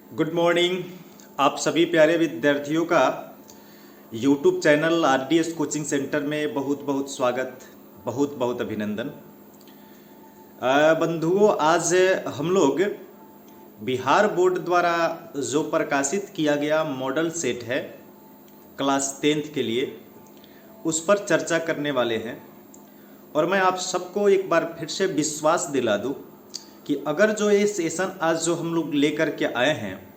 Good morning. आप सभी प्यारे विद्यार्थियों का YouTube channel RDS coaching centre में बहुत बहुत स्वागत, बहुत बहुत अभिनंदन। बंधुओं, आज हम लोग बिहार बोर्ड द्वारा जो प्रकाशित किया गया मॉडल सेट है क्लास 10th के लिए, उस पर चर्चा करने वाले हैं। और मैं आप सबको एक बार फिर से विश्वास दिला दूं कि अगर जो ये सेशन आज जो हम लोग लेकर के आए हैं,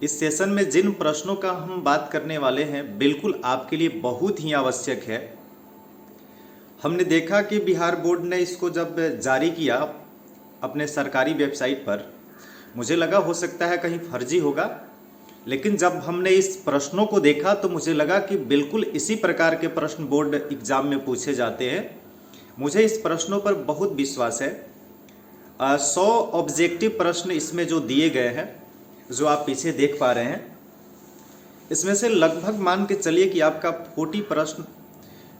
इस सेशन में जिन प्रश्नों का हम बात करने वाले हैं बिल्कुल आपके लिए बहुत ही आवश्यक है। हमने देखा कि बिहार बोर्ड ने इसको जब जारी किया अपने सरकारी वेबसाइट पर, मुझे लगा हो सकता है कहीं फर्जी होगा, लेकिन जब हमने इस प्रश्नों को देखा तो मुझे लगा कि बिल्कुल इसी प्रकार के प्रश्न बोर्ड एग्जाम में पूछे जाते हैं। मुझे इस प्रश्नों पर बहुत विश्वास है। 100 ऑब्जेक्टिव प्रश्न इसमें जो दिए गए हैं, जो आप पीछे देख पा रहे हैं, इसमें से लगभग मान के चलिए कि आपका 40 प्रश्न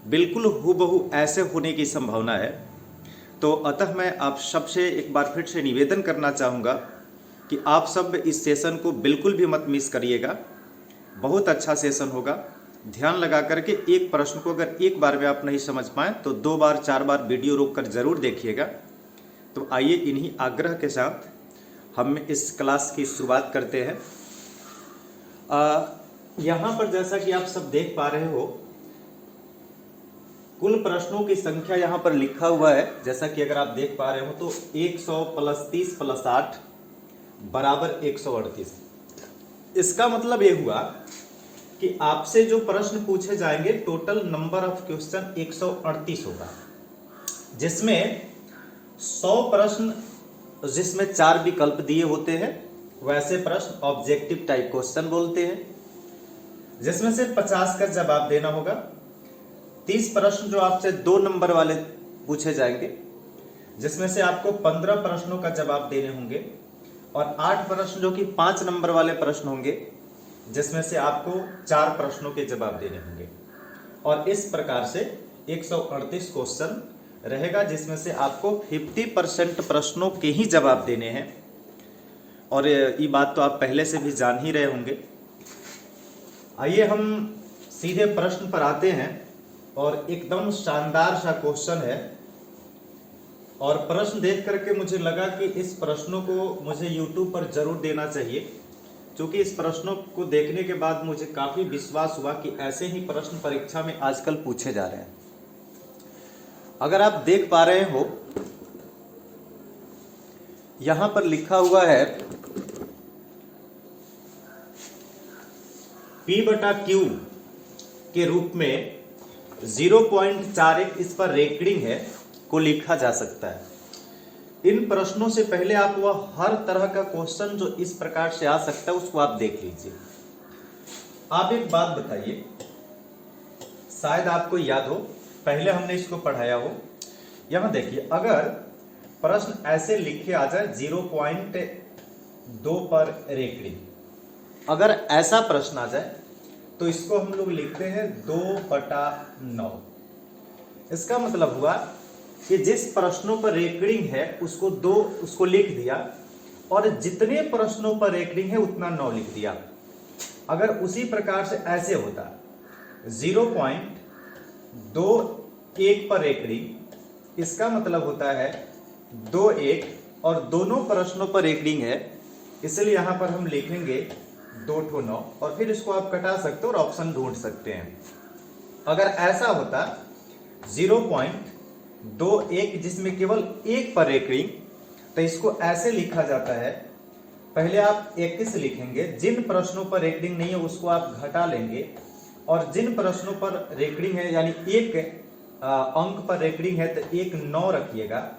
बिल्कुल हूबहू ऐसे होने की संभावना है। तो अतः मैं आप सबसे एक बार फिर से निवेदन करना चाहूँगा कि आप सब इस सेशन को बिल्कुल भी मत मिस करिएगा। बहुत अच्छा सेशन होगा। ध्यान लगा करके एक प्रश्न को अगर एक बार में आप नहीं समझ पाएँ तो 2 बार 4 बार वीडियो रोक कर जरूर देखिएगा। तो आइए इन्हीं आग्रह के साथ हम इस क्लास की शुरुआत करते हैं। यहाँ पर जैसा कि आप सब देख पा रहे हो, कुल प्रश्नों की संख्या यहाँ पर लिखा हुआ है। जैसा कि अगर आप देख पा रहे हो तो 100 + 30 + 8 = 138। इसका मतलब ये हुआ कि आपसे जो प्रश्न पूछे जाएंगे, टोटल नंबर ऑफ क्वेश्चन 138 होगा, जिसमें 100 प्रश्न जिसमें 4 विकल्प दिए होते हैं, वैसे प्रश्न ऑब्जेक्टिव टाइप क्वेश्चन बोलते हैं, जिसमें से 50 का जवाब देना होगा। 30 प्रश्न जो आपसे 2 नंबर वाले पूछे जाएंगे, जिसमें से आपको 15 प्रश्नों का जवाब देने होंगे, और 8 प्रश्न जो कि 5 नंबर वाले प्रश्न होंगे, जिसमें से आपको 4 प्रश्नों के जवाब देने होंगे। और इस प्रकार से 138 क्वेश्चन रहेगा, जिसमें से आपको 50% प्रश्नों के ही जवाब देने हैं। और ये बात तो आप पहले से भी जान ही रहे होंगे। आइए हम सीधे प्रश्न पर आते हैं, और एकदम शानदार सा क्वेश्चन है। और प्रश्न देख करके मुझे लगा कि इस प्रश्नों को मुझे YouTube पर जरूर देना चाहिए, क्योंकि इस प्रश्नों को देखने के बाद मुझे काफी विश्वास हुआ कि ऐसे ही प्रश्न परीक्षा में आजकल पूछे जा रहे हैं। अगर आप देख पा रहे हो, यहां पर लिखा हुआ है P/Q के रूप में 0.41 इस पर रेकडिंग है को लिखा जा सकता है। इन प्रश्नों से पहले आप वह हर तरह का क्वेश्चन जो इस प्रकार से आ सकता है उसको आप देख लीजिए। आप एक बात बताइए, शायद आपको याद हो, पहले हमने इसको पढ़ाया हो। यहां देखिए, अगर प्रश्न ऐसे लिखे आ जाए 0.2 पर रेकडिंग, अगर ऐसा प्रश्न आ जाए तो इसको हम लोग लिखते हैं 2/9। इसका मतलब हुआ कि जिस प्रश्नों पर रेकडिंग है उसको लिख दिया, और जितने प्रश्नों पर रेकडिंग है उतना 9 लिख दिया। अगर उसी प्रकार से ऐसे होता 0.21 पर रेकडिंग, इसका मतलब होता है 2-1, और दोनों प्रश्नों पर रेकडिंग है, इसलिए यहां पर हम लिखेंगे 2-9, और फिर इसको आप कटा सकते हो और ऑप्शन ढूंढ सकते हैं। अगर ऐसा होता 0.21 जिसमें केवल 1 पर रेकडिंग, तो इसको ऐसे लिखा जाता है, पहले आप 21 लिखेंगे, जिन प्रश्नों पर रेकडिंग नहीं है उसको आप घटा लेंगे, और जिन प्रश्नों पर रेकडिंग है यानी 1 अंक पर रेकडिंग है तो 1 9 रखिएगा,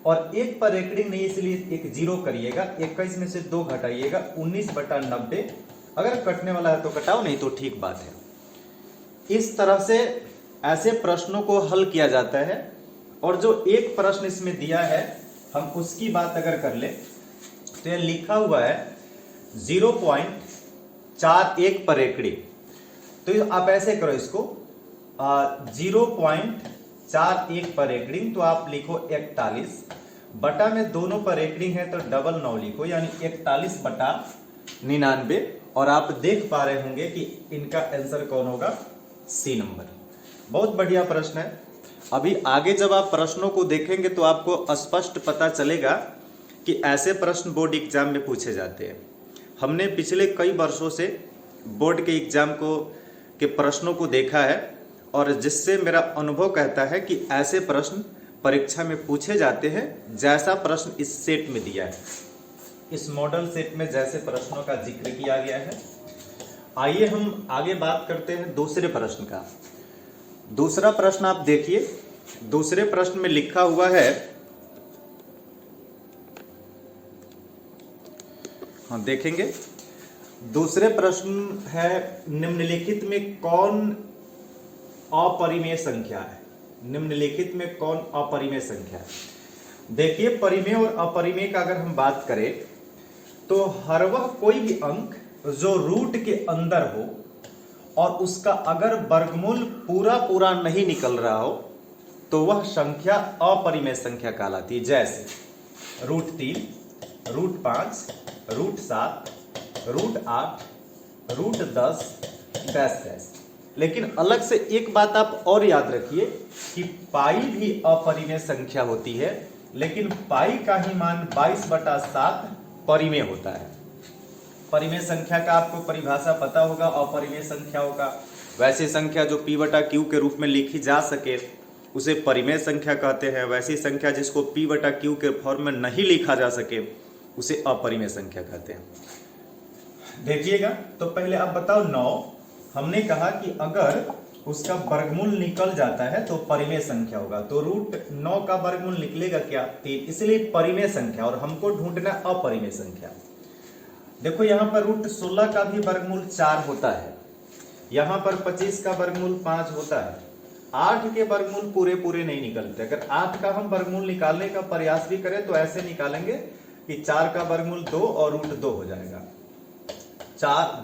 और 1 पर रेकडिंग नहीं इसलिए 1 0 करिएगा। 21 में से 2 घटाइएगा, 19/90। अगर कटने वाला है तो कटाओ, नहीं तो ठीक बात है। इस तरह से ऐसे प्रश्नों को हल किया जाता है। और जो एक प्रश्न इसमें दिया है, हम उसकी बात अगर कर ले तो यह लिखा हुआ है 0.41 पर रेकडिंग। तो आप ऐसे करो इसको, 0.41 पर रेकडिंग, तो आप लिखो 41 बटा में दोनों पर रेकडिंग है तो 9 लिखो, यानी 41/9 99। और आप देख पा रहे होंगे कि इनका आंसर कौन होगा, सी नंबर। बहुत बढ़िया प्रश्न है। अभी आगे जब आप प्रश्नों को देखेंगे तो आपको स्पष्ट पता चलेगा कि ऐसे प्रश्न बोर्ड एग्जाम में पूछे जाते हैं। हमने पिछले कई वर्षों से बोर्ड के एग्जाम के प्रश्नों को देखा है और जिससे मेरा अनुभव कहता है कि ऐसे प्रश्न परीक्षा में पूछे जाते हैं जैसा प्रश्न इस सेट में दिया है, इस मॉडल सेट में जैसे प्रश्नों का जिक्र किया गया है। आइए हम आगे बात करते हैं दूसरे प्रश्न का। दूसरा प्रश्न आप देखिए, दूसरे प्रश्न में लिखा हुआ है, हाँ देखेंगे, दूसरे प्रश्न है निम्नलिखित में कौन अपरिमेय संख्या है। निम्नलिखित में कौन अपरिमेय संख्या है। देखिए, परिमेय और अपरिमेय का अगर हम बात करें तो हर वह कोई भी अंक जो रूट के अंदर हो और उसका अगर वर्गमूल पूरा पूरा नहीं निकल रहा हो तो वह संख्या अपरिमेय संख्या कहलाती है। जैसे √3, √5, √7, √8, √10 डैश डैश। लेकिन अलग से एक बात आप और याद रखिए कि पाई भी अपरिमेय संख्या होती है, लेकिन पाई का ही मान 22/7 परिमेय होता है। परिमेय संख्या का आपको परिभाषा पता होगा, अपरिमेय संख्याओं का। वैसी संख्या जो p/q के रूप में लिखी जा सके उसे परिमेय संख्या कहते हैं। वैसी संख्या जिसको p/q के फॉर्म में नहीं लिखा जा सके उसे अपरिमेय संख्या कहते हैं। देखिएगा, तो पहले आप बताओ 9, हमने कहा कि अगर उसका वर्गमूल निकल जाता है तो परिमेय संख्या होगा। तो √9 का वर्गमूल निकलेगा क्या, 3, इसलिए परिमेय संख्या। और हमको ढूंढना अपरिमेय संख्या। देखो यहाँ पर √16 का भी वर्गमूल 4 होता है, यहाँ पर 25 का वर्गमूल 5 होता है। 8 के वर्गमूल पूरे पूरे नहीं निकलते। अगर 8 का हम वर्गमूल निकालने का प्रयास भी करें तो ऐसे निकालेंगे कि 4 का वर्गमूल 2 और √2 हो जाएगा।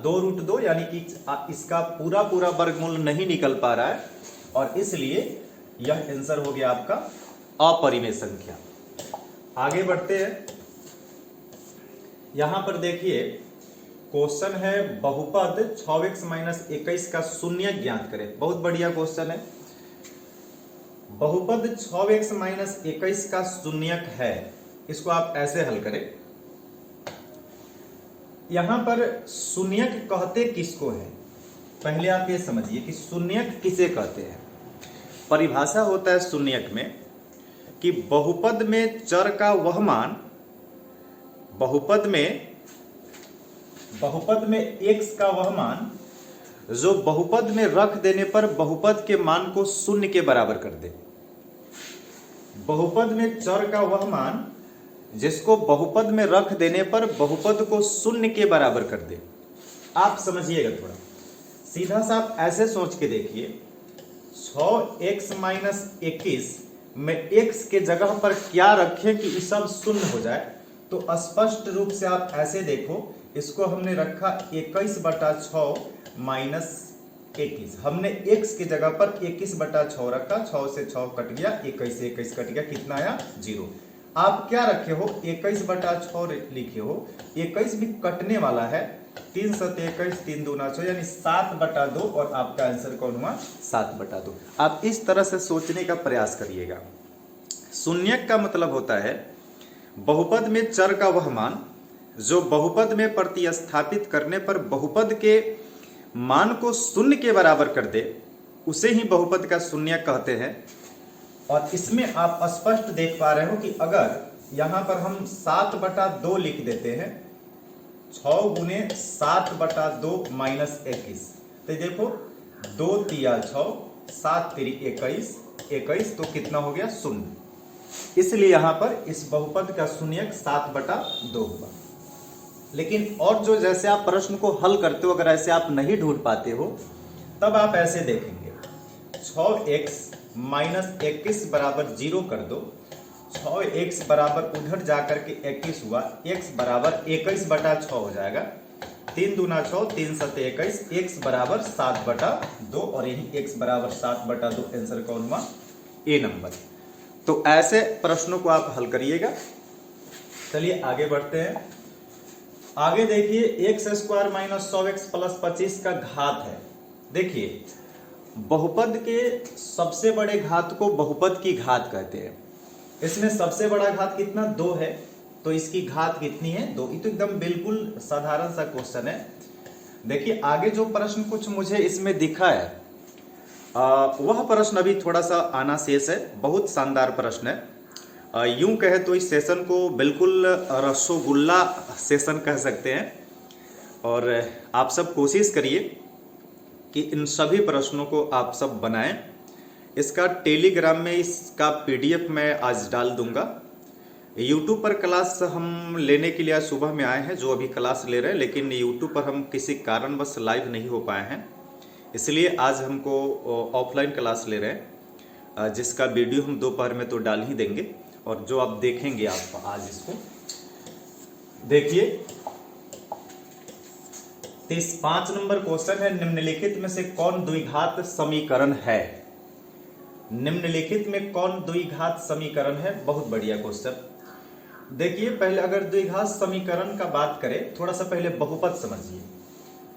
2 √2 यानी कि इसका पूरा पूरा वर्गमूल नहीं निकल पा रहा है और इसलिए यह आंसर हो गया आपका अपरिमेय संख्या। आगे बढ़ते हैं। यहां पर देखिए क्वेश्चन है बहुपद 6x - 21 का शून्य ज्ञात करें। बहुत बढ़िया क्वेश्चन है। बहुपद 6x - 21 का शून्यक है, इसको आप ऐसे हल करें। यहां पर शून्यक कहते किसको है, पहले आप ये समझिए कि शून्यक किसे कहते हैं। परिभाषा होता है शून्यक में कि बहुपद में चर का वह मान, बहुपद में x का वह मान जो बहुपद में रख देने पर बहुपद के मान को शून्य के बराबर कर दे। बहुपद में चर का वह मान जिसको बहुपद में रख देने पर बहुपद को शून्य के बराबर कर दे। आप समझिएगा थोड़ा, सीधा सा आप ऐसे सोच के देखिए, 6x - 21 में x के जगह पर क्या रखें कि ये सब शून्य हो जाए। तो स्पष्ट रूप से आप ऐसे देखो, इसको हमने रखा 21/6 - 21। हमने x के जगह पर 21/6 रखा, 6 से 6 कट गया, 21 से 21 कट गया, कितना आया 0। आप क्या रखे हो, 21/6 लिखे हो। 21 भी कटने वाला है, 3 × 7 = 21, 3 × 2 = 6 यानी 7/2 और आपका आंसर कौन हुआ 7/2। आप इस तरह से सोचने का प्रयास करिएगा। शून्यक का मतलब होता है बहुपद में चर का वह मान जो बहुपद में प्रतिस्थापित करने पर बहुपद के मान को शून्य के बराबर कर दे, उसे ही बहुपद का शून्यक कहते हैं। और इसमें आप स्पष्ट देख पा रहे हो कि अगर यहां पर हम 7/2 लिख देते हैं, 6 × 7/2 - 21, तो देखो 2 × 3 = 6, 7 × 3 = 21, तो कितना हो गया 0। इसलिए यहां पर इस बहुपद का शून्यक 7/2 हुआ। लेकिन और जो जैसे आप प्रश्न को हल करते हो, अगर ऐसे आप नहीं ढूंढ पाते हो तब आप ऐसे देखेंगे, 6x - 21 = 0 कर दो। 6x बराबर उधर जाकर के 21 हुआ, x बराबर 21/6 हो जाएगा। 3 × 2 = 6, 3 × 7 = 21, x बराबर 7/2 और यही x बराबर 7/2 आंसर कौन हुआ ए नंबर। तो ऐसे प्रश्नों को आप हल करिएगा। चलिए आगे बढ़ते हैं। आगे देखिए x square minus 100x plus 25 का घात है। देखिए बहुपद के सबसे बड़े घात को बहुपद की घात कहते हैं। इसमें सबसे बड़ा घात कितना 2 है, तो इसकी घात कितनी है 2। ये तो एकदम बिल्कुल साधारण सा क्वेश्चन है। देखिए आगे जो प्रश्न कुछ मुझे इसमें दिखा है वह प्रश्न अभी थोड़ा सा आना शेष है। बहुत शानदार प्रश्न है। यूं कहे तो इस सेशन को बिल्कुल रसोगुल्ला सेशन कह सकते हैं। और आप सब कोशिश करिए कि इन सभी प्रश्नों को आप सब बनाएं। इसका टेलीग्राम में इसका PDF मैं आज डाल दूंगा। YouTube पर क्लास हम लेने के लिए आज सुबह में आए हैं, जो अभी क्लास ले रहे हैं, लेकिन YouTube पर हम किसी कारणवश लाइव नहीं हो पाए हैं, इसलिए आज हमको ऑफलाइन क्लास ले रहे हैं, जिसका वीडियो हम दोपहर में तो डाल ही देंगे। और जो आप देखेंगे आप आज इसको देखिए। 5 नंबर क्वेश्चन है, निम्नलिखित में से कौन द्विघात समीकरण है। निम्नलिखित में कौन द्विघात समीकरण है। बहुत बढ़िया क्वेश्चन। देखिए पहले अगर द्विघात समीकरण का बात करें, थोड़ा सा पहले बहुपद समझिए।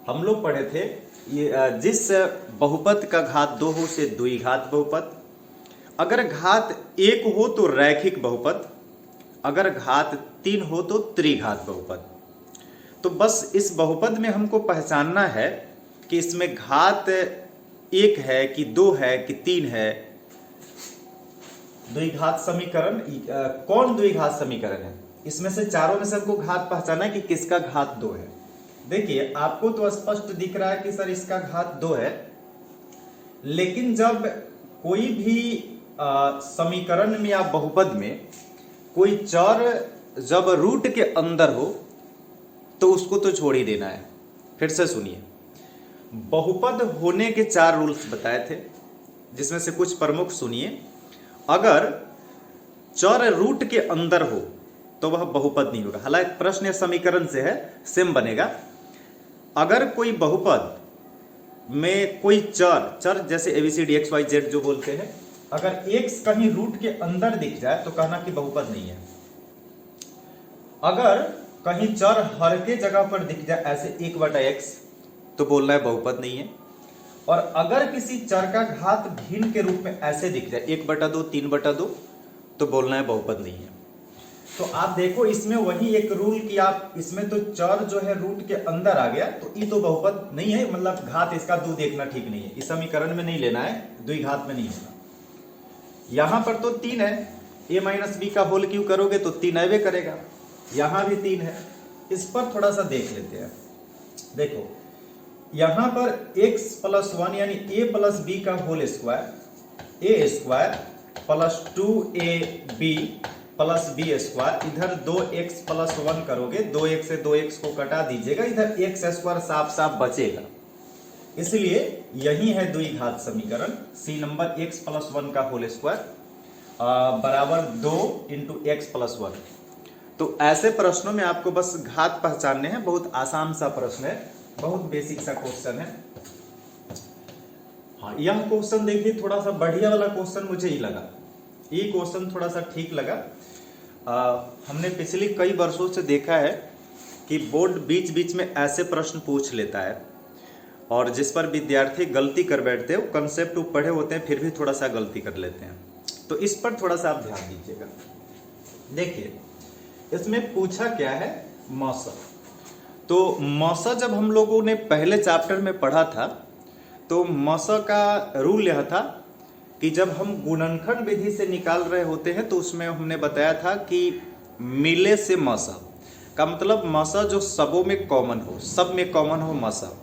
हम लोग पढ़े थे ये जिस बहुपद का घात 2 हो उसे द्विघात बहुपद, अगर घात 1 हो तो रैखिक बहुपद, अगर घात 3 हो तो त्रिघात बहुपद। तो बस इस बहुपद में हमको पहचानना है कि इसमें घात 1 है कि 2 है कि 3 है। द्विघात समीकरण कौन द्विघात समीकरण है, इसमें से चारों में से हमको घात पहचाना है कि किसका घात 2 है। देखिए आपको तो स्पष्ट दिख रहा है कि सर इसका घात 2 है, लेकिन जब कोई भी समीकरण में या बहुपद में कोई चर जब रूट के अंदर हो तो उसको तो छोड़ ही देना है। फिर से सुनिए, बहुपद होने के 4 रूल्स बताए थे, जिसमें से कुछ प्रमुख सुनिए। अगर चर रूट के अंदर हो तो वह बहुपद नहीं होगा। हालांकि प्रश्न या समीकरण से है, सेम बनेगा। अगर कोई बहुपद में कोई चर जैसे ABCD XYZ जो बोलते हैं, अगर x कहीं रूट के अंदर दिख जाए तो कहना कि बहुपद नहीं है। अगर कहीं चर हर के जगह पर दिख जाए ऐसे 1/x तो बोलना है बहुपद नहीं है। और अगर किसी चर का घात भिन्न के रूप में ऐसे दिख जाए 1/2 3/2 तो बोलना है बहुपद नहीं है। तो आप देखो इसमें वही एक रूल कि आप इसमें तो चर जो है रूट के अंदर आ गया तो ये तो बहुपद नहीं है, मतलब घात इसका 2 देखना ठीक नहीं है। इस समीकरण में नहीं लेना है, द्विघात में नहीं होगा। यहां पर तो 3 है, a माइनस बी का होल क्यों करोगे तो 3 आवे करेगा। यहां भी 3 है, इस पर थोड़ा सा देख लेते हैं। देखो यहां पर x प्लस 1 यानी a प्लस बी का whole square, a square plus 2ab plus B square, इधर 2x प्लस 1 करोगे, 2x से 2x को कटा दीजिएगा, इधर x स्क्वायर साफ साफ बचेगा। इसलिए यही है द्विघात समीकरण। C नंबर x प्लस 1 का होल स्क्वायर बराबर 2 इंटू एक्स प्लस 1। तो ऐसे प्रश्नों में आपको बस घात पहचानने हैं। बहुत आसान सा प्रश्न है, बहुत बेसिक सा क्वेश्चन है। हाँ यह क्वेश्चन देखिए थोड़ा सा बढ़िया वाला क्वेश्चन मुझे ही लगा। ये क्वेश्चन थोड़ा सा ठीक लगा। हमने पिछले कई वर्षों से देखा है कि बोर्ड बीच बीच में ऐसे प्रश्न पूछ लेता है और जिस पर विद्यार्थी गलती कर बैठते हैं, वो कंसेप्ट वो पढ़े होते हैं फिर भी थोड़ा सा गलती कर लेते हैं। तो इस पर थोड़ा सा आप ध्यान दीजिएगा। देखिए इसमें पूछा क्या है, मौसा। तो मौसा जब हम लोगों ने पहले चैप्टर में पढ़ा था तो मौसा का रूल यह था कि जब हम गुणनखंड विधि से निकाल रहे होते हैं तो उसमें हमने बताया था कि मिले से मौसा का मतलब मौसा जो सबों में कॉमन हो, सब में कॉमन हो मौसा।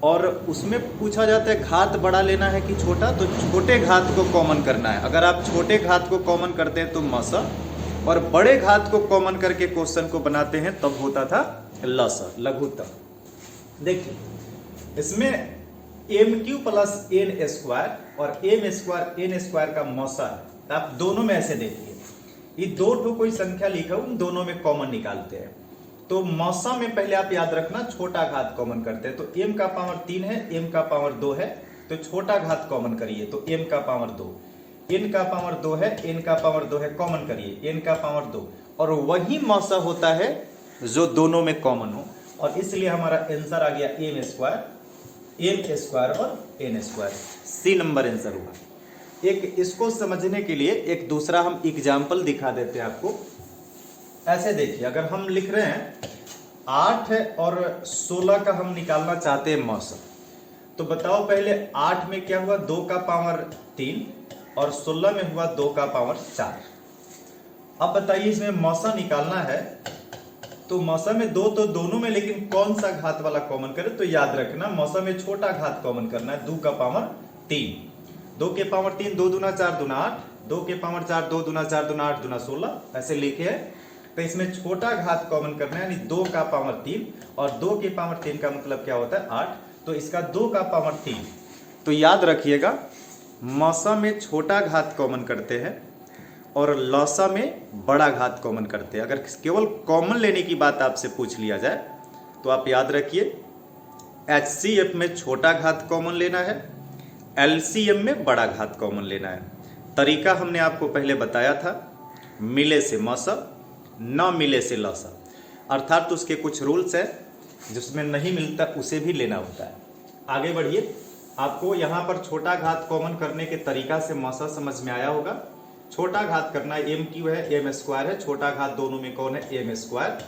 और उसमें पूछा जाता है घात बड़ा लेना है कि छोटा, तो छोटे घात को कॉमन करना है। अगर आप छोटे घात को कॉमन करते हैं तो मौसा, और बड़े घात को कॉमन करके क्वेश्चन को बनाते हैं तब होता था लसा, लघुत्तम। देखिए इसमें MQ प्लस n स्क्वायर और m स्क्वायर n स्क्वायर का मौसा है। आप दोनों में ऐसे देखिए, ये दो ठो कोई संख्या लिखा उन दोनों में कॉमन निकालते हैं। तो मौसा में पहले आप याद रखना छोटा घात कॉमन करते हैं। तो m का पावर 3 है, m का पावर 2 है, तो छोटा घात कॉमन करिए तो m का पावर 2, n का पावर 2 है, n का पावर 2 है, कॉमन करिए n का पावर 2। और वही मौसा होता है जो दोनों में कॉमन हो, और इसलिए हमारा आंसर आ गया एम स्क्वायर और N square. C number answer हुआ। एक इसको समझने के लिए एक दूसरा हम एग्जाम्पल दिखा देते हैं आपको। ऐसे देखिए, अगर हम लिख रहे हैं 8 और 16 का हम निकालना चाहते हैं मौसा, तो बताओ पहले 8 में क्या हुआ, 2 का पावर 3 और 16 में हुआ 2 का पावर 4। अब बताइए इसमें मौसा निकालना है, तो मौसा में 2 तो दोनों में, लेकिन कौन सा घात वाला कॉमन करे, तो याद रखना मौसा में छोटा घात कॉमन करना है, 2 का पावर 3। 2 के पावर 3, 2 दूना 4 दूना 8, 2 के पावर 4, 2 दूना 4 दूना 8 दूना 16, ऐसे लिखे है। तो इसमें छोटा घात कॉमन करना है, यानी 2 का पावर 3, और 2 के पावर 3 का मतलब क्या होता है 8, तो इसका 2 का पावर 3। तो याद रखिएगा मौसा में छोटा घात कॉमन करते हैं और लौसा में बड़ा घात कॉमन करते हैं। अगर केवल कॉमन लेने की बात आपसे पूछ लिया जाए तो आप याद रखिए HCF में छोटा घात कॉमन लेना है, LCM में बड़ा घात कॉमन लेना है। तरीका हमने आपको पहले बताया था, मिले से मौसा, न मिले से लौसा, अर्थात तो उसके कुछ रूल्स है, जिसमें नहीं मिलता उसे भी लेना होता है। आगे बढ़िए, आपको यहाँ पर छोटा घात कॉमन करने के तरीका से मौसा समझ में आया होगा। छोटा घात करना है, एम क्यू है, एम स्क्वायर है, छोटा घात दोनों में कौन है, एम स्क्वायर।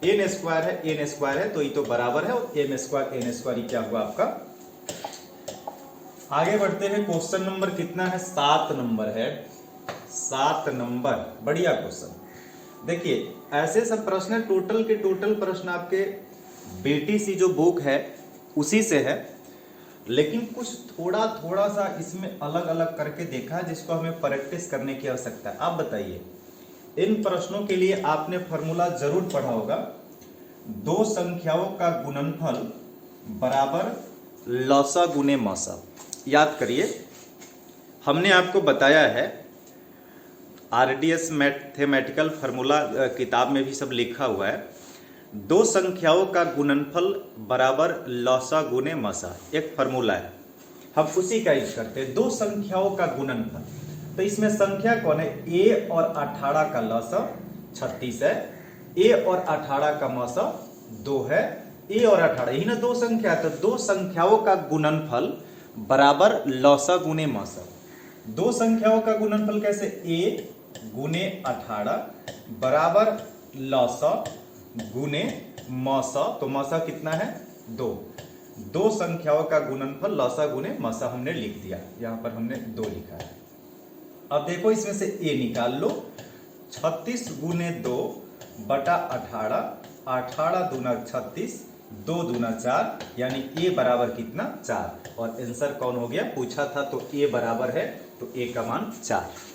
एन स्क्वायर है, एन स्क्वायर है, तो ये तो बराबर है, और एम स्क्वायर एन स्क्वायर क्या हुआ आपका। आगे बढ़ते हैं, क्वेश्चन नंबर कितना है, 7 नंबर है। 7 नंबर, बढ़िया क्वेश्चन। देखिए ऐसे सब प्रश्न टोटल के टोटल प्रश्न आपके BTC जो बुक है उसी से है, लेकिन कुछ थोड़ा थोड़ा सा इसमें अलग अलग करके देखा है, जिसको हमें प्रैक्टिस करने की आवश्यकता है। आप बताइए, इन प्रश्नों के लिए आपने फॉर्मूला जरूर पढ़ा होगा, दो संख्याओं का गुणनफल बराबर लौसा गुने मौसा। याद करिए, हमने आपको बताया है RDS मैथमेटिकल फार्मूला किताब में भी सब लिखा हुआ है, दो संख्याओं का गुणनफल बराबर लौसा गुने मौसा, एक फार्मूला है, हम उसी का यूज करते हैं। दो संख्याओं का गुणनफल, तो इसमें संख्या कौन है, a और 18 का लौसा 36 है, a और 18 का मौसा 2 है, a और 18 यही ना दो संख्या, तो दो संख्याओं का गुणनफल बराबर लौसा गुने मौसा। दो संख्याओं का गुणनफल कैसे, a गुने 18 बराबर लौसा गुने मौसा, तो मौसा कितना है 2। दो संख्याओं का गुणनफल लौसा गुने मौसा हमने लिख दिया, यहां पर हमने 2 लिखा है। अब देखो इसमें से a निकाल लो, 36 गुने 2 बटा 18, 18 दूना 36, 2 दूना 4, यानी a बराबर कितना 4, और आंसर कौन हो गया, पूछा था तो a बराबर है, तो a का मान 4।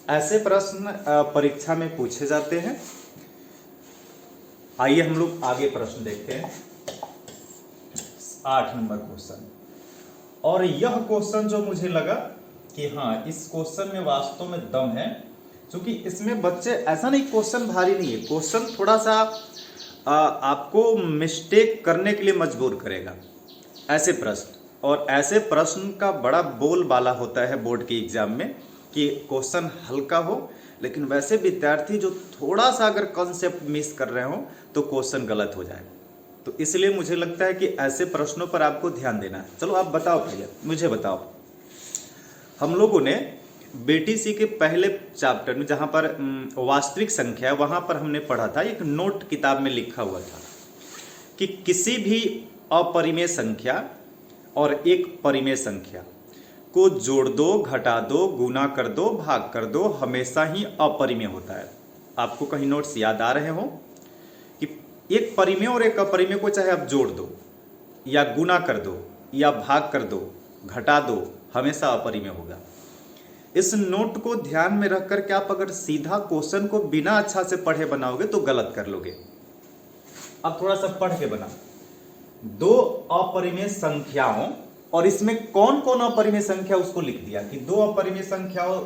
ऐसे प्रश्न परीक्षा में पूछे जाते हैं। आइए हम लोग आगे प्रश्न देखते हैं, 8 नंबर क्वेश्चन। और यह क्वेश्चन जो मुझे लगा कि हाँ इस क्वेश्चन में वास्तव में दम है, क्योंकि इसमें बच्चे, ऐसा नहीं क्वेश्चन भारी नहीं है, क्वेश्चन थोड़ा सा आपको मिस्टेक करने के लिए मजबूर करेगा, ऐसे प्रश्न। और ऐसे प्रश्न का बड़ा बोलबाला होता है बोर्ड के एग्जाम में कि क्वेश्चन हल्का हो, लेकिन वैसे विद्यार्थी जो थोड़ा सा अगर कॉन्सेप्ट मिस कर रहे हो तो क्वेश्चन गलत हो जाए। तो इसलिए मुझे लगता है कि ऐसे प्रश्नों पर आपको ध्यान देना है। चलो आप बताओ भैया, मुझे बताओ, हम लोगों ने BTC के पहले चैप्टर में जहाँ पर वास्तविक संख्या, वहाँ पर हमने पढ़ा था, एक नोट किताब में लिखा हुआ था कि किसी भी अपरिमेय संख्या और एक परिमेय संख्या को जोड़ दो, घटा दो, गुना कर दो, भाग कर दो, हमेशा ही अपरिमेय होता है। आपको कहीं नोट्स याद आ रहे हो कि एक परिमेय और एक अपरिमेय को चाहे आप जोड़ दो या गुना कर दो या भाग कर दो, घटा दो, हमेशा अपरिमेय होगा। इस नोट को ध्यान में रख करके आप अगर सीधा क्वेश्चन को बिना अच्छा से पढ़े बनाओगे तो गलत कर लोगे। अब थोड़ा सा पढ़ के बनाओ, दो अपरिमेय संख्याओं, और इसमें कौन कौन अपरिमेय संख्या उसको लिख दिया कि दो अपरिमेय संख्याओं,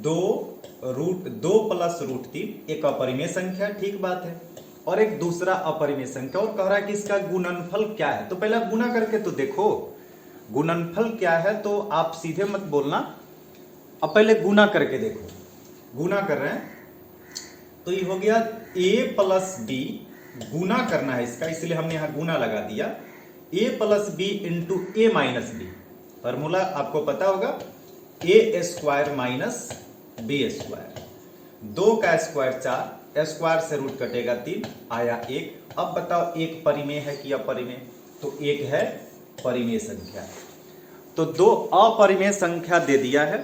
2 प्लस रूट 3 एक अपरिमेय संख्या, ठीक बात है, और एक दूसरा अपरिमेय संख्या, और कह रहा है कि इसका गुणनफल क्या है। तो पहले गुना करके तो देखो गुणनफल क्या है, तो आप सीधे मत बोलना, अब पहले गुना करके देखो। गुना कर रहे हैं तो ये हो गया a प्लस बी गुना करना है इसका, इसलिए हमने यहां गुना लगा दिया। a plus B into A minus B, formula आपको पता होगा, A square minus B square. 2 का स्क्वायर 4, स्क्वायर से रूट कटेगा 3, आया 1। अब बताओ एक परिमेय है कि अपरिमेय? तो एक है परिमेय संख्या। तो 2 अपरिमेय संख्या दे दिया है,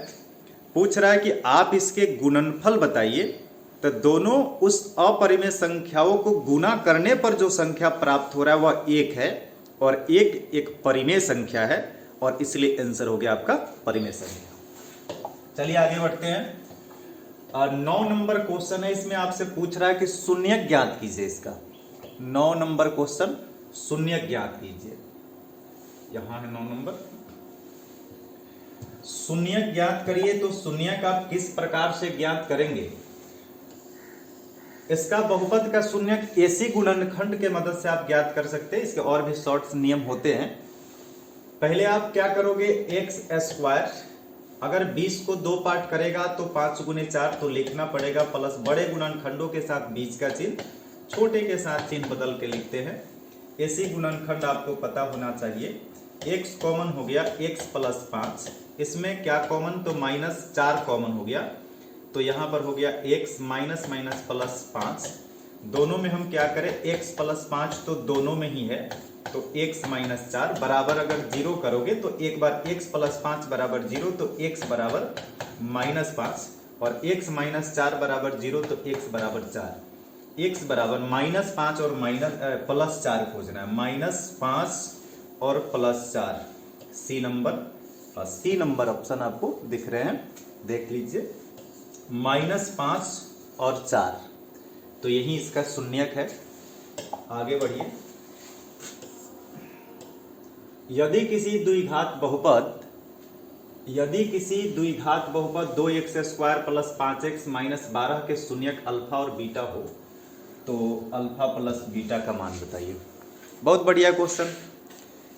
पूछ रहा है कि आप इसके गुणनफल बताइए। तो दोनों उस अपरिमेय संख्याओं को गुना करने पर जो संख्या प्राप्त हो रहा है वह 1 है, और एक परिमेय संख्या है, और इसलिए आंसर हो गया आपका परिमेय संख्या। चलिए आगे बढ़ते हैं। 9 नंबर क्वेश्चन है, इसमें आपसे पूछ रहा है कि शून्य ज्ञात कीजिए इसका। 9 नंबर क्वेश्चन, शून्य ज्ञात कीजिए। यहां है 9 नंबर, शून्य ज्ञात करिए। तो शून्य का आप किस प्रकार से ज्ञात करेंगे? इसका बहुपद का शून्य ऐसी गुणनखंड के मदद से आप ज्ञात कर सकते हैं। इसके और भी शॉर्ट नियम होते हैं। पहले आप क्या करोगे, एक्स स्क्वायर, अगर 20 को 2 पार्ट करेगा तो 5 गुने 4 तो लिखना पड़ेगा, प्लस बड़े गुणनखंडों के साथ बीच का चिन्ह, छोटे के साथ चिन्ह बदल के लिखते हैं। ऐसी गुणनखंड आपको पता होना चाहिए। x कॉमन हो गया, x प्लस 5, इसमें क्या कॉमन? तो माइनस 4 कॉमन हो गया, तो यहां पर हो गया x माइनस माइनस प्लस 5। दोनों में हम क्या करें, x प्लस 5 तो दोनों में ही है, तो x माइनस 4 बराबर, अगर 0 करोगे तो एक बार x प्लस 5 बराबर 0, तो x बराबर माइनस 5, और x माइनस 4 बराबर 0, तो x बराबर 4। x बराबर माइनस 5 और माइनस प्लस 4 खोजना है, माइनस 5 और प्लस 4। सी नंबर ऑप्शन आपको दिख रहे हैं, देख लीजिए, माइनस 5 और 4, तो यही इसका शून्यक है। आगे बढ़िए। यदि किसी द्विघात बहुपद 2x square plus 5x minus 12 के शून्यक अल्फा और बीटा हो, तो अल्फा प्लस बीटा का मान बताइए। बहुत बढ़िया क्वेश्चन।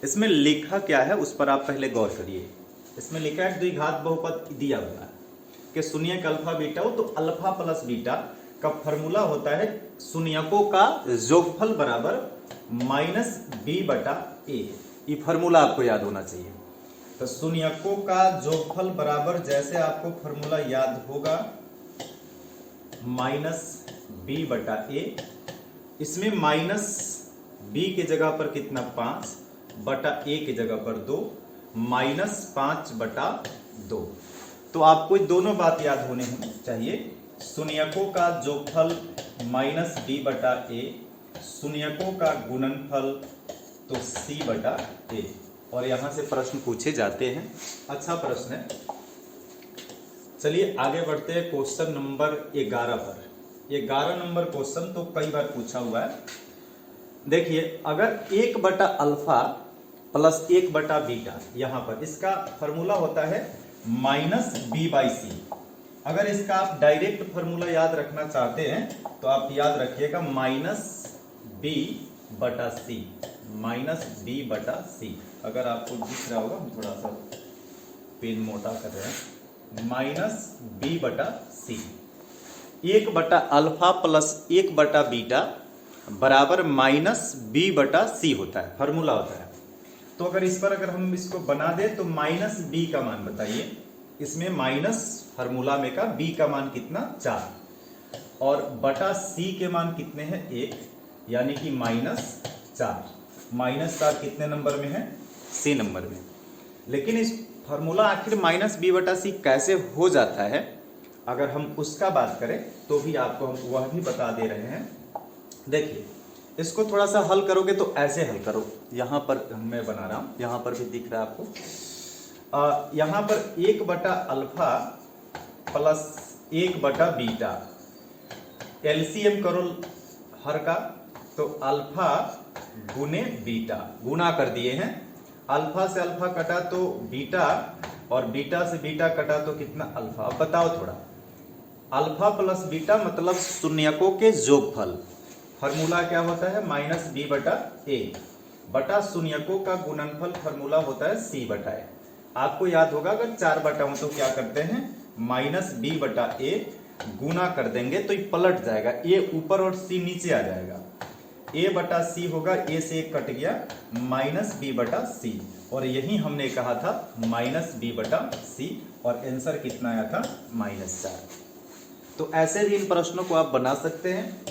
इसमें लिखा क्या है उस पर आप पहले गौर करिए। इसमें लिखा है द्विघात बहुपद दिया हुआ है कि शून्यक अल्फा बीटा हो, तो अल्फा प्लस बीटा का फॉर्मूला होता है शून्यकों का योगफल बराबर माइनस बी बटा ए। ये फॉर्मूला आपको याद होना चाहिए। तो शून्यकों का योगफल बराबर, जैसे आपको फॉर्मूला याद होगा, माइनस बी बटा ए। इसमें माइनस बी के जगह पर कितना, 5 बटा ए की जगह पर 2, माइनस 5 बटा 2। तो आपको दोनों बात याद होने चाहिए। शून्यकों का योगफल माइनस बी बटा ए, शून्यकों का गुणनफल तो c बटा ए। और यहां से प्रश्न पूछे जाते हैं, अच्छा प्रश्न है। चलिए आगे बढ़ते हैं क्वेश्चन नंबर 11 पर। 11 नंबर क्वेश्चन तो कई बार पूछा हुआ है। देखिए, अगर 1 बटा अल्फा प्लस 1 बटा बीटा, यहां पर इसका फॉर्मूला होता है माइनस बी बाई सी। अगर इसका आप डायरेक्ट फॉर्मूला याद रखना चाहते हैं तो आप याद रखिएगा माइनस बी बटा सी, माइनस बी बटा सी। अगर आपको दिख रहा होगा, हम थोड़ा सा पेन मोटा कर रहे हैं, माइनस बी बटा सी। 1 बटा अल्फा प्लस 1 बटा बीटा बराबर माइनस बी बटा सी होता है, फॉर्मूला होता है। तो अगर इस पर अगर हम इसको बना दें तो माइनस बी का मान बताइए। इसमें माइनस फॉर्मूला में का बी का मान कितना, 4, और बटा सी के मान कितने हैं, 1, यानी कि माइनस 4। माइनस 4 कितने नंबर में है, सी नंबर में। लेकिन इस फॉर्मूला आखिर माइनस बी बटा सी कैसे हो जाता है, अगर हम उसका बात करें तो भी आपको हम वह भी बता दे रहे हैं। देखिए, इसको थोड़ा सा हल करोगे तो ऐसे हल करो। यहाँ पर मैं बना रहा हूँ, यहाँ पर भी दिख रहा है आपको। यहाँ पर 1 बटा अल्फा प्लस 1 बटा बीटा, एलसीएम करो हर का, तो अल्फा गुने बीटा, गुना कर दिए हैं। अल्फा से अल्फा कटा तो बीटा, और बीटा से बीटा कटा तो कितना, अल्फा। अब बताओ थोड़ा, अल्फा प्लस बीटा मतलब शून्यकों के योगफल। फॉर्मूला क्या होता है, माइनस बी बटा ए, बटा शून्यकों का गुणनफल फॉर्मूला होता है सी बटा ए। आपको याद होगा, अगर 4 बटा हो तो क्या करते हैं, माइनस बी बटा ए, गुना कर देंगे तो ये पलट जाएगा, ए ऊपर और सी नीचे आ जाएगा। ए बटा सी होगा, ए से एक कट गया, माइनस बी बटा सी, और यही हमने कहा था माइनस बी बटा सी, और आंसर कितना आया था -4। तो ऐसे भी इन प्रश्नों को आप बना सकते हैं,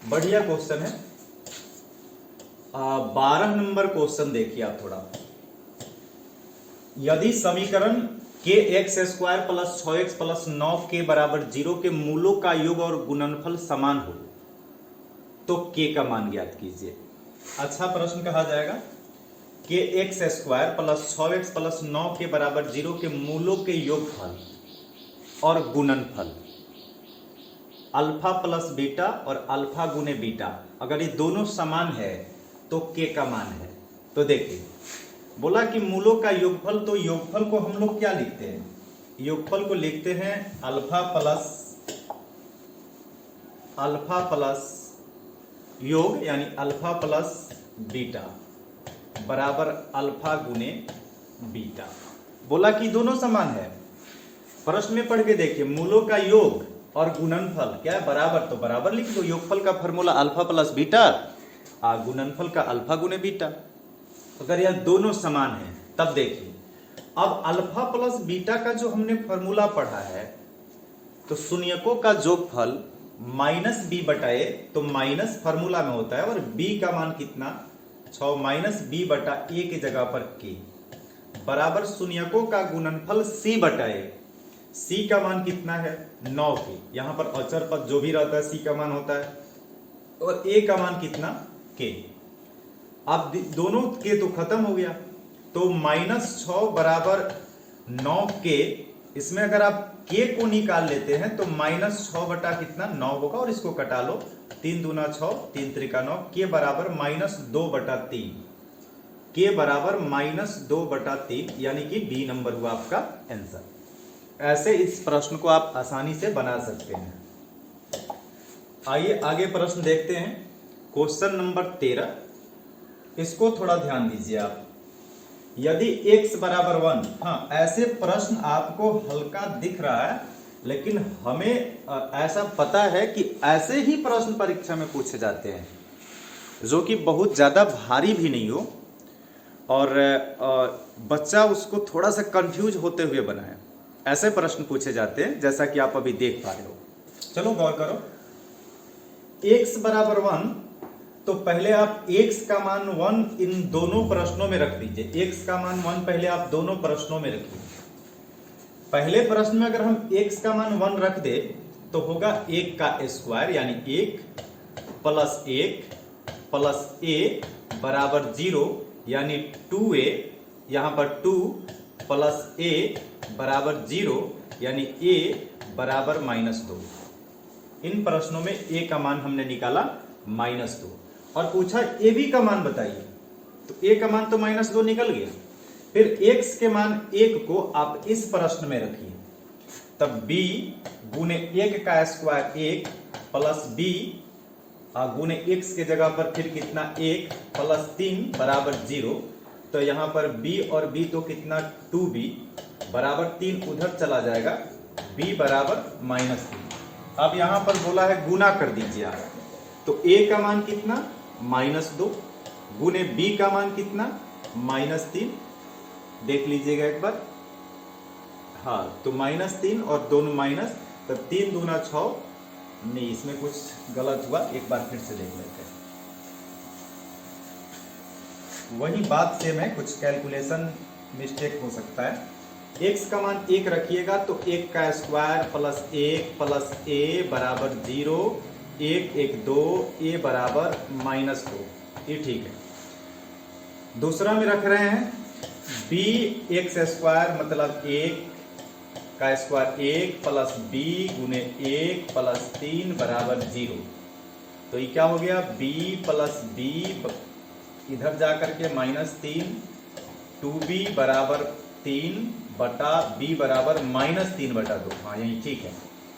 बढ़िया क्वेश्चन है। 12 नंबर क्वेश्चन देखिए आप थोड़ा। यदि समीकरण के x square plus 6x plus 9 के बराबर 0 के मूलों का योग और गुणनफल समान हो तो के का मान ज्ञात कीजिए। अच्छा प्रश्न कहा जाएगा, के x square plus 6x plus 9 के बराबर 0 के मूलों के योगफल और गुणनफल, अल्फा प्लस बीटा और अल्फा गुने बीटा, अगर ये दोनों समान है तो के का मान है। तो देखिए बोला कि मूलों का योगफल, तो योगफल को हम लोग क्या लिखते हैं, योगफल को लिखते हैं अल्फा प्लस योग यानी अल्फा प्लस बीटा बराबर अल्फा गुने बीटा। बोला कि दोनों समान है। प्रश्न में पढ़ के देखिए, मूलों का योग और गुणनफल क्या है, बराबर, तो बराबर लिख दो। योगफल का फॉर्मूला अल्फा प्लस बीटा, गुणनफल का अल्फा गुने बीटा। अगर यह दोनों समान है तब देखिए, अब अल्फा प्लस बीटा का जो हमने फॉर्मूला पढ़ा है, तो शून्यकों का जोगफल माइनस बी बटा ए, तो माइनस फॉर्मूला में होता है, और बी का मान कितना 6 माइनस बी बटा ए की जगह पर के बराबर शून्यकों का गुणनफल सी बटा ए, सी का मान कितना है 9 के, यहां पर अचर पद जो भी रहता है सी का मान होता है, और ए का मान कितना के। अब दोनों के तो खत्म हो गया, तो -6 बराबर 9 के, इसमें अगर आप के को निकाल लेते हैं तो -6 बटा कितना 9 होगा, और इसको कटा लो, 3 दूना 6, 3 त्रिका 9, के बराबर -2 बटा 3, के बराबर -2 बटा 3, यानी कि बी नंबर हुआ आपका आंसर। ऐसे इस प्रश्न को आप आसानी से बना सकते हैं। आइए आगे प्रश्न देखते हैं, क्वेश्चन नंबर 13। इसको थोड़ा ध्यान दीजिए आप। यदि x बराबर 1, हाँ ऐसे प्रश्न आपको हल्का दिख रहा है, लेकिन हमें ऐसा पता है कि ऐसे ही प्रश्न परीक्षा में पूछे जाते हैं, जो कि बहुत ज़्यादा भारी भी नहीं हो और बच्चा उसको थोड़ा सा कंफ्यूज होते हुए बनाए। ऐसे प्रश्न पूछे जाते हैं जैसा कि आप अभी देख पा रहे हो। चलो गौर करो, x बराबर 1, तो पहले आप x का मान 1 इन दोनों प्रश्नों में रख दीजिए। x का मान 1 पहले आप दोनों प्रश्नों में रखिए। पहले प्रश्न में अगर हम x का मान 1 रख दे तो होगा 1 का स्क्वायर, यानी 1 प्लस 1 प्लस a बराबर 0, यानी 2a, यहाँ पर 2 प्लस a बराबर 0, यानी a बराबर -2। इन प्रश्नों में a का मान हमने निकाला -2, और पूछा ए बी का मान बताइए, तो ए का मान तो -2 निकल गया। फिर x के मान 1 को आप इस प्रश्न में रखिए, तब b गुने 1 का स्क्वायर 1 प्लस b गुने x के जगह पर फिर कितना 1 प्लस 3 बराबर 0, तो यहाँ पर b और b तो कितना 2b बराबर 3 उधर चला जाएगा, b बराबर -3। अब यहाँ पर बोला है गुना कर दीजिए आप, तो a का मान कितना -2 गुने b का मान कितना -3, देख लीजिएगा एक बार, हाँ तो -3 और दोनों माइनस, तो 3 दूना 6, नहीं इसमें कुछ गलत हुआ, एक बार फिर से देख लेते हैं। वही बात से में कुछ कैलकुलेशन मिस्टेक हो सकता है। x का मान 1 रखिएगा तो 1 का स्क्वायर प्लस 1 प्लस a बराबर 0, 1 1 2, a बराबर -2, ये ठीक है। दूसरा में रख रहे हैं b x स्क्वायर मतलब 1 का स्क्वायर 1 प्लस b गुने 1 प्लस 3 बराबर 0, तो ये क्या हो गया b प्लस b इधर जा करके -3, 2b बराबर 3 बटा b बराबर -3 बटा 2, हाँ यही ठीक है।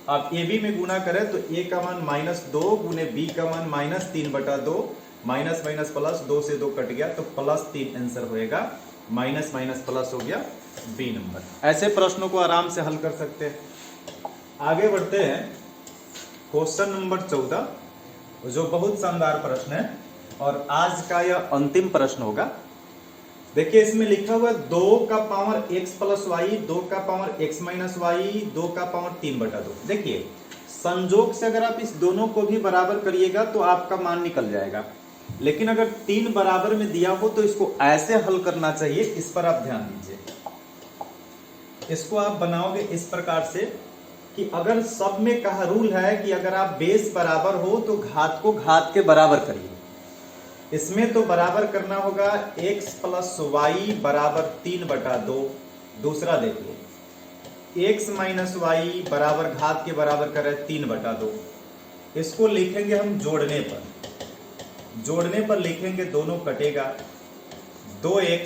अब ए बी में गुना करें तो a का मान -2 गुने b का मान -3 बटा 2, माइनस माइनस प्लस, 2 से 2 कट गया तो +3 आंसर होएगा, माइनस माइनस प्लस हो गया बी नंबर। ऐसे प्रश्नों को आराम से हल कर सकते हैं। आगे बढ़ते हैं, क्वेश्चन नंबर 14, जो बहुत शानदार प्रश्न है और आज का यह अंतिम प्रश्न होगा। देखिए इसमें लिखा हुआ है 2 का पावर x प्लस वाई, 2 का पावर x माइनस वाई, 2 का पावर 3/2। देखिए संजोग से अगर आप इस दोनों को भी बराबर करिएगा तो आपका मान निकल जाएगा, लेकिन अगर 3 बराबर में दिया हो तो इसको ऐसे हल करना चाहिए। इस पर आप ध्यान दीजिए, इसको आप बनाओगे इस प्रकार से कि अगर सब में कहा रूल है कि अगर आप बेस बराबर हो तो घात को घात के बराबर करिए। इसमें तो बराबर करना होगा x प्लस वाई बराबर 3/2। दूसरा देखिए x माइनस वाई बराबर घात के बराबर करें 3/2। इसको लिखेंगे हम जोड़ने पर लिखेंगे, दोनों कटेगा 2x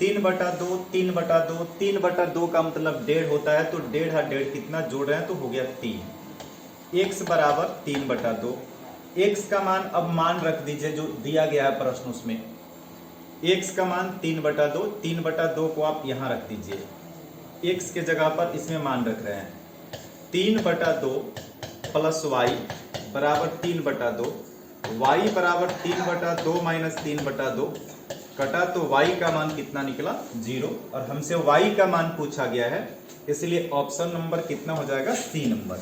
3/2 3/2 3/2 का मतलब 1.5 होता है, तो 1.5 कितना जोड़ रहे हैं तो हो गया 3। x बराबर 3/2। x का मान अब मान रख दीजिए जो दिया गया है प्रश्न, उसमें x का मान 3/2। 3/2 को आप यहाँ रख दीजिए, x के जगह पर इसमें मान रख रहे हैं 3/2 प्लस वाई बराबर 3/2। y बराबर 3/2 माइनस 3/2 कटा तो y का मान कितना निकला 0, और हमसे y का मान पूछा गया है, इसलिए ऑप्शन नंबर कितना हो जाएगा C number.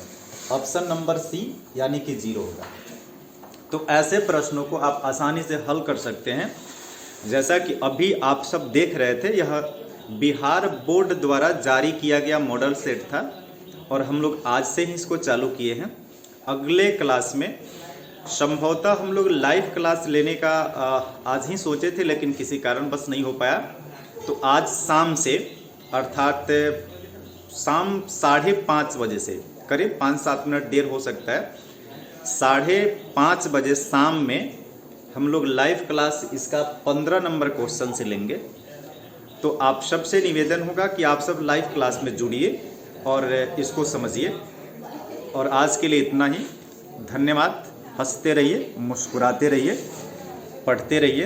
Option number C यानी कि 0 होगा। तो ऐसे प्रश्नों को आप आसानी से हल कर सकते हैं। जैसा कि अभी आप सब देख रहे थे, यह बिहार बोर्ड द्वारा जारी किया गया मॉडल सेट था और हम लोग आज से ही इसको चालू किए हैं। अगले क्लास में संभवतः हम लोग लाइव क्लास लेने का आज ही सोचे थे, लेकिन किसी कारणवश नहीं हो पाया। तो आज शाम से अर्थात शाम 5:30 बजे से, करीब 5-7 मिनट देर हो सकता है, 5:30 बजे शाम में हम लोग लाइव क्लास इसका 15 नंबर क्वेश्चन से लेंगे। तो आप सबसे निवेदन होगा कि आप सब लाइव क्लास में जुड़िए और इसको समझिए। और आज के लिए इतना ही। धन्यवाद। हंसते रहिए, मुस्कुराते रहिए, पढ़ते रहिए।